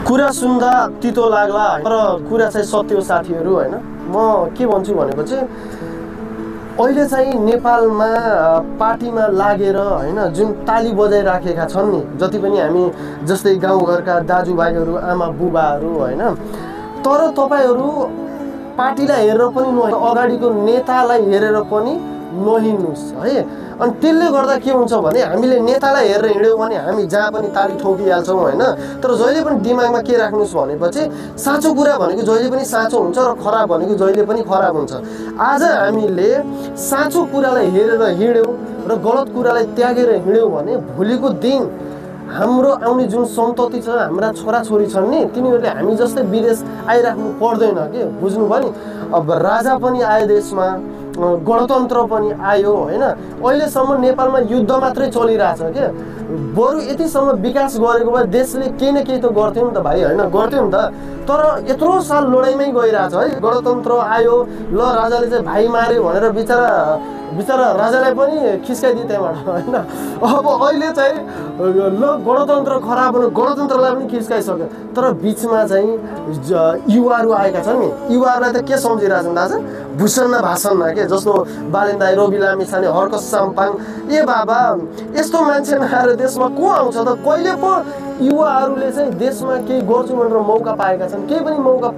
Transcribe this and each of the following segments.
कुरा सुन्दा तितो लाग्ला तर कुरा चाहिँ सत्य हो साथीहरू हैन। म के भन्छु भनेपछि अहिले चाहिँ नेपालमा पार्टीमा लागेर हैन जुन ताली बजाइराखेका छन् नि जति पनि हामी जस्तै गाउँघरका दाजुभाइहरू आमा बुबाहरू हैन, तर तपाईहरू पार्टीलाई हेरेर पनि अगाडिको नेतालाई हेरेर पनि नहिँड्नुस् है। अनि त्यसले गर्दा के हुन्छ भने हामीले नेतालाई हेरेर हिँड्यौँ भने हामी जहाँ पनि ताली ठोकिहाल्छौँ हैन। तर जहिले पनि दिमागमा के राख्नुस् भनेपछि साँचो कुरा भनेको जहिले पनि साँचो हुन्छ र खराब भनेको जहिले पनि खराब हुन्छ। आज हामीले साँचो कुरालाई हेरेर हिँड्यौँ र गलत कुरालाई त्यागेर हिँड्यौँ भने भोलिको दिन हाम्रो आउने जुन सन्तति छ हाम्रा छोराछोरी छन् नि तिनीहरूले हामी जस्तै विदेश आइराख्नु पर्दैन के, बुझ्नुभयो नि। अब राजा पनि आयो देशमा, गणतन्त्र पनि आयो हैन। अहिलेसम्म नेपालमा युद्ध मात्रै चलिरहेछ के, बरु यतिसम्म विकास गरेको भए देशले केही न केही त गर्थ्यो नि त भाइ हैन, गर्थ्यो नि त। तर यत्रो साल लडाइँमै गइरहेछ है, गणतन्त्र आयो ल राजाले चाहिँ भाइ मार्यो भनेर बिचरा राजालाई पनि खिस्काइदियो त्यहाँबाट हैन। अब अहिले चाहिँ ल गणतन्त्र खराब हुनु, गणतन्त्रलाई पनि खिस्काइसक्यो। तर बिचमा चाहिँ युवाहरू आएका छन् नि, युवाहरूलाई त के सम्झिरहेछन् दाजु, भुसन्न भाषण के, जस्तो बालेन दाइ, रवि लामिछाने, हर्क साम्पाङ। ए बाबा यस्तो मान्छे नआएर देशमा को आउँछ त? कहिले पो युवाहरूले चाहिँ देशमा केही गर्छु भनेर मौका पाएका छन्? केही पनि मौका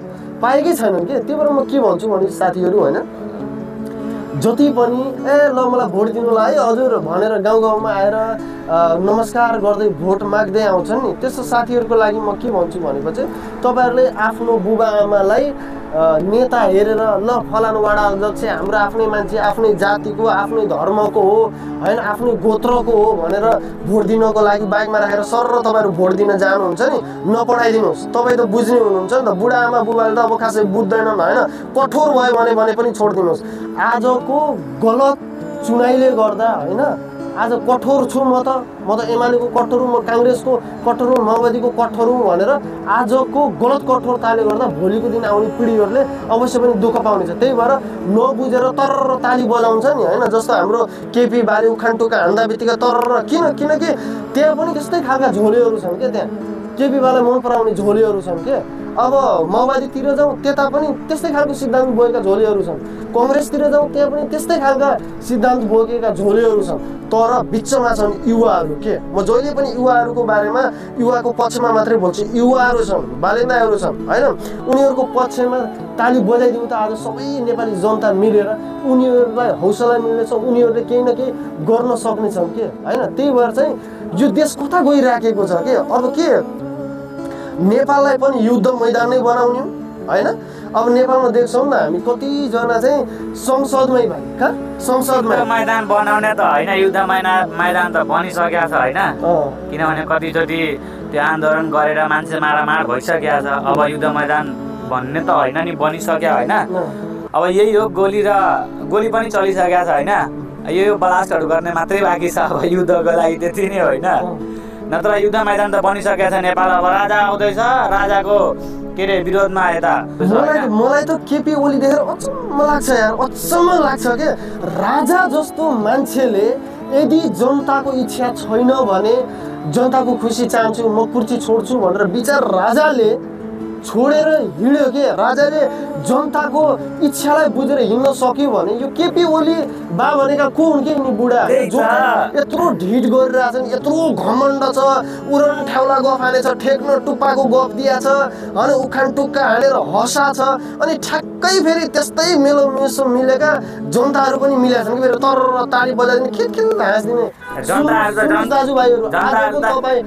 पाएकै छैनन् के। त्यही भएर म के भन्छु भने साथीहरू हैन, जति पनि ल मलाई भोट दिनु ल है हजुर भनेर गाउँ गाउँमा आएर नमस्कार गर्दै भोट माग्दै आउँछन् नि, त्यस्तो साथीहरूको लागि म के भन्छु भनेपछि तपाईहरूले आफ्नो बुबा आमालाई नेता हेरेर ल फलानु वडा अध्यक्ष हाम्रो आफ्नै मान्छे, आफ्नै जातिको, आफ्नै धर्मको हो हैन, आफ्नै गोत्रको हो भनेर भोट दिनको लागि बाइकमा राखेर सर तपाईँहरू भोट दिन जानुहुन्छ नि, नपठाइदिनुहोस्। तपाईँ त बुझ्ने हुनुहुन्छ नि त, बुढा आमा बुबाले त अब खासै बुझ्दैनन् हैन, कठोर भयो भने पनि छोडिदिनुहोस्। आजको गलत चुनाइले गर्दा हैन आज कठोर छु म त एमालेको कठोर हुँ, म काङ्ग्रेसको कठोर हुँ, माओवादीको कठोर हुँ भनेर आजको गलत कठोरताले गर्दा भोलिको दिन आउने पिँढीहरूले अवश्य पनि दुःख पाउनेछ। त्यही भएर नबुझेर तर ताली बजाउँछ नि हैन, जस्तो हाम्रो केपी बाले उखान टुक्का हान्दा बित्तिकै तर किनकि त्यहाँ पनि त्यस्तै खालका झोलेहरू छन् क्या, त्यहाँ केपी बाले मन पराउने झोलेहरू छन् के। अब माओवादीतिर जाउँ त्यता पनि त्यस्तै खालको सिद्धान्त बोकेका झोलेहरू छन्, कङ्ग्रेसतिर जाउँ त्यहाँ पनि त्यस्तै खालका सिद्धान्त बोकेका झोलेहरू छन्। तर बिचमा छन् युवाहरू के। म जहिले पनि युवाहरूको बारेमा युवाको पक्षमा मात्रै बोल्छु। युवाहरू छन्, बालेन्दाहरू छन् हैन, उनीहरूको पक्षमा ताली बजाइदिउँ त आज सबै नेपाली जनता मिलेर उनीहरूलाई हौसला मिल्नेछ, उनीहरूले केही न केही गर्न सक्नेछन् के हैन। त्यही भएर चाहिँ यो देश कता गइराखेको छ के, अब के नेपाललाई पनि युद्ध मैदान नै बनाउने हैन। अब नेपालमा देख्छौँ न हामी कतिजना चाहिँ संसदमै भाइ कहाँ संसदमा मैदान बनाउने त हैन, युद्ध मैदान त बनिसकेको छ हैन। किनभने कतिचोटि त्यो आन्दोलन गरेर मान्छे मारामार भइसकेको छ। अब युद्ध मैदान भन्ने त हैन नि, बनिसक्यो हैन। अब यही हो, गोली पनि चलिसकेको छ हैन, यो ब्लास्टहरू गर्ने मात्रै बाँकी छ अब युद्धको लागि, त्यति नै होइन। नत्र युद्ध मैदान त बनिसकेको छ नेपाल। अब राजा आउँदैछ, राजाको के अरे विरोधमा यता मलाई त केपी ओली देखेर अचम्म लाग्छ यार, अचम्म लाग्छ के। राजा जस्तो मान्छेले यदि जनताको इच्छा छैन भने जनताको खुसी चाहन्छु म कुर्सी छोड्छु भनेर विचार राजाले छोडेर हिँड्यो के। राजाले जनताको इच्छालाई बुझेर हिँड्न सक्यो भने यो केपी ओली बा भनेका को हुन् के नि बुढा यत्रो ढिट गरिरहेछन्, यत्रो घमण्ड छ, उडन ठाउला गफ हानेछ, ठेक्न टुप्पाको गफ दिया छ अनि उखान टुक्का हानेर हँसा छ। अनि ठ्याक्कै फेरि त्यस्तै मेलो मेसो मिलेका जनताहरू पनि मिलेका छन् कि फेरि तर ताली बजाइदिने खिट हाँस्दिने दाजुभाइहरू। आजको तपाईँ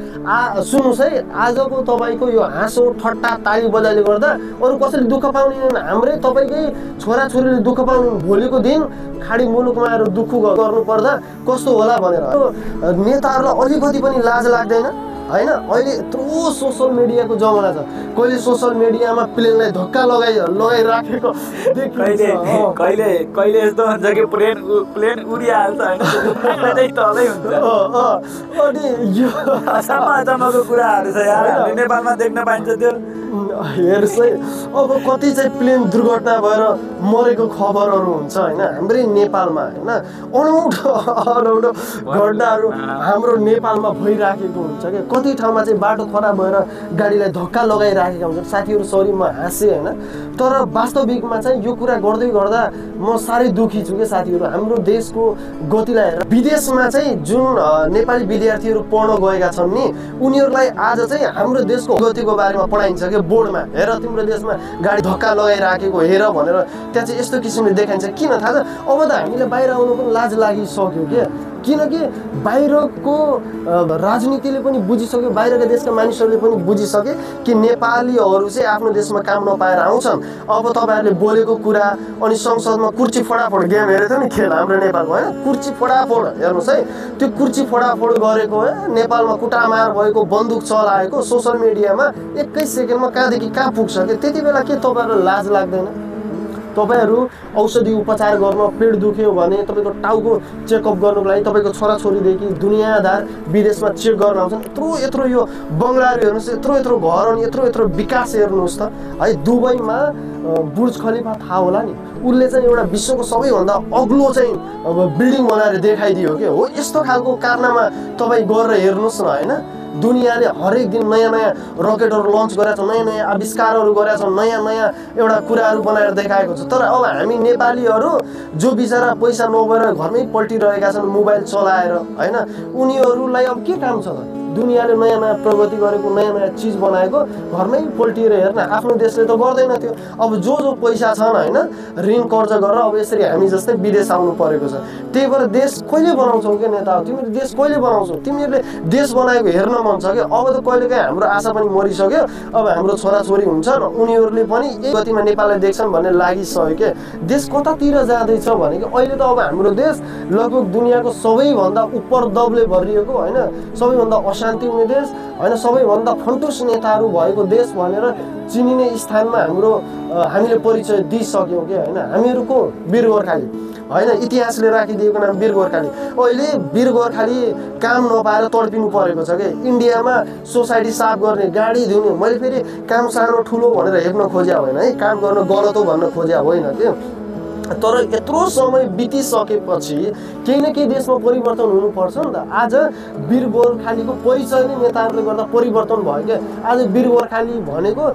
सुन्नुहोस् है, आजको तपाईँको यो हाँसो ठट्टा ताली बजाइले गर्दा अरू कसैले दुःख पाउने, हाम्रै तपाईँकै छोराछोरीले दुःख पाउने। भोलिको दिन खाडी मुलुकमा आएर दुःख गर्नु पर्दा कस्तो होला भनेर नेताहरूलाई अलिकति पनि लाज लाग्दैन हैन। अहिले यत्रो सोसल मिडियाको जमाना छ, कहिले सोसल मिडियामा प्लेनलाई धक्का लगाइराखेको देखिन्छ, कहिले यस्तो हुन्छ कि प्लेन उडिहाल्छ हैन, तलै हुन्छ। अनि यो अचम्मको कुराहरू छ यार, नेपालमा देख्न पाइन्छ त्यो। हेर्नुहोस् है अब कति चाहिँ प्लेन दुर्घटना भएर मरेको खबरहरू हुन्छ होइन हाम्रै नेपालमा होइन अनौठो घटनाहरू हाम्रो नेपालमा भइराखेको हुन्छ क्या कति ठाउँमा चाहिँ बाटो खराब भएर गाडीलाई धक्का लगाइराखेका हुन्छन् साथीहरू सरी म हाँसेँ होइन तर वास्तविकमा चाहिँ यो कुरा गर्दै गर्दा म साह्रै दुखी छु क्या साथीहरू हाम्रो देशको गतिलाई हेरेर विदेशमा चाहिँ जुन नेपाली विद्यार्थीहरू पढ्न गएका छन् नि उनीहरूलाई आज चाहिँ हाम्रो देशको गतिको बारेमा पढाइन्छ क्या बोर्डमा हेर तिम्रो देशमा गाडी धक्का लगाइराखेको हेर भनेर त्यहाँ चाहिँ यस्तो किसिमले देखाइन्छ किन थाहा छ अब त हामीले बाहिर आउनु पनि लाज लागिसक्यो क्या किनकि बाहिरको राजनीतिले पनि बुझिसक्यो बाहिरका देशका मानिसहरूले पनि बुझिसके कि नेपालीहरू चाहिँ आफ्नो देशमा काम नपाएर आउँछन् अब तपाईँहरूले बोलेको कुरा अनि संसदमा कुर्ची फोडाफोड गेम हेरेको थियो नि खेल हाम्रो नेपालको होइन कुर्ची फोडाफोड हेर्नुहोस् है त्यो कुर्ची फोडाफोड गरेको नेपालमा कुटामार भएको बन्दुक चलाएको सोसियल मिडियामा 21 सेकेन्डमा कहाँदेखि कहाँ पुग्छ कि त्यति बेला के तपाईँहरूलाई लाज लाग्दैन तपाईहरु औषधि उपचार गर्न पेट दुख्यो भने तपाईको टाउको चेकअप गर्नको लागि तपाईको छोराछोरीदेखि दुनियादार विदेशमा चेक गर्न आउँछन् यत्रो यो बंगलाहरू हेर्नुस् यत्रो घर अनि यत्रो विकास हेर्नुस् त है दुबईमा बुर्ज खलिफा थाहा होला नि उले चाहिँ एउटा विश्वको सबैभन्दा अग्लो चाहिँ बिल्डिङ बनाएर देखाइदियो के हो यस्तो खालको कारनामा तपाई गरेर हेर्नुस् न हैन दुनियाले हरेक दिन नयाँ रकेटहरु लन्च गरेका छन् नयाँ आविष्कारहरु गरेका छन् नयाँ एउटा कुराहरु बनाएर देखाएको छ तर अब हामी नेपालीहरु जो बिचारा पैसा नभएर घरमै पल्टिरहेका छन् मोबाइल चलाएर हैन उनीहरुलाई अब के काम छ त दुनियाले नयाँ प्रगति गरेको नयाँ चीज बनाएको घरमै पल्टिएर हेर्न आफ्नो देशले त गर्दैन थियो अब जो पैसा छन् हैन ऋण कर्ज गरेर अब यसरी हामी जस्तै विदेश आउनु परेको छ त्यही भएर देश कहिले बनाउँछौ के नेता तिमीले देश कहिले बनाउँछौ तिमीले देश बनाएको हेर्न मन छ के अब त कहिलेकाहीँ हाम्रो आशा पनि मरिसक्यो अब हाम्रो छोराछोरी हुन्छन् उनीहरुले पनि एक गतिमा नेपाललाई देख्छन् भन्ने लागिसक्यो के देश कतातिर जाँदैछ भने के अहिले त अब हाम्रो देश लगभग दुनियाको सबैभन्दा उपर दबले भरिएको हैन सबैभन्दा शान्ति हुने देश हैन सबैभन्दा फन्टुस नेताहरू भएको देश भनेर चिनिने स्थानमा हामीले परिचय दिइसक्यौं के हैन हामीहरुको वीर गोर्खाली हैन इतिहासले राखिदिएको नाम वीर गोर्खाली अहिले वीर गोर्खाली काम नपाएर तडपिनु परेको छ के इन्डियामा सोसाइटी साफ गर्ने गाडी धुने मैले फेरि काम सानो ठुलो भनेर हेर्न खोज्या होइन है काम गर्न गलत हो भन्न खोज्या होइन के तर यत्रो समय बितिसकेपछि केही न केही देशमा परिवर्तन हुनुपर्छ नि त आज वीर गोर्खालीको परिचय नै नेताहरूले गर्दा परिवर्तन भयो के आज वीर गोर्खाली भनेको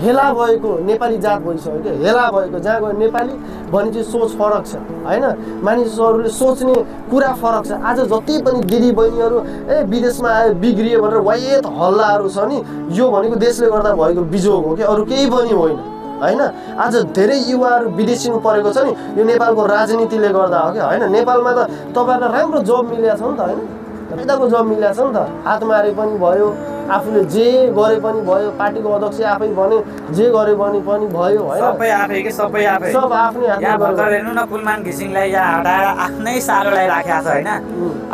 हेला भएको नेपाली जात भइसक्यो के हेला भएको जहाँ गयो नेपाली भने चाहिँ सोच फरक छ हैन मानिसहरूले सोच्ने कुरा फरक छ आज जति पनि दिदी बहिनीहरू विदेशमा आए बिग्रिए भनेर वायत हल्लाहरू छ नि यो भनेको देशले गर्दा भएको बिजोग हो के अरु केही पनि होइन हैन आज धेरै युवाहरू विदेशिनु परेको छ नि यो नेपालको राजनीतिले गर्दा हो के हैन नेपालमा त तपाईहरुलाई राम्रो जब मिलेको छ नि त हैन फाइदाको जब मिलेको छ नि त हात मारे पनि भयो आफूले जे गरे पनि भयो पार्टीको अध्यक्ष आफै भने जे गरे पनि भयो हैन सबै आफै के सबै आफै सब आफ्नै हातमा यहाँ भर्खर हेर्नु न कुलमान घिसिङलाई यहाँ हटाएर आफ्नै सालोलाई राखेको छ हैन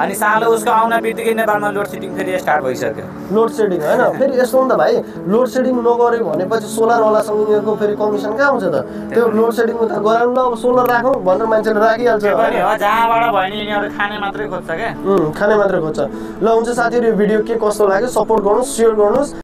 अनि सालो उसको आउन बित्तिकै नेपालमा लोड सेडिङ फेरि स्टार्ट भइसक्यो लोड सेडिङ हैन फेरि यस्तो हो नि त भाइ लोड सेडिङ नगरे भनेपछि सोलर वाला सँगैको फेरि कमिसन कहाँ आउँछ त त्यो लोड सेडिङ त गराउन अब सोलर राखौं भनेर मान्छेले राखिहाल्छ पनि हो जहाँबाट भयो नि यिनीहरु खाने मात्रै खोज्छ के खाने मात्रै खोज्छ ल हुन्छ साथीहरु यो भिडियो के कस्तो लाग्यो सपोर्ट गर्नुस् शेयर गर्नुस्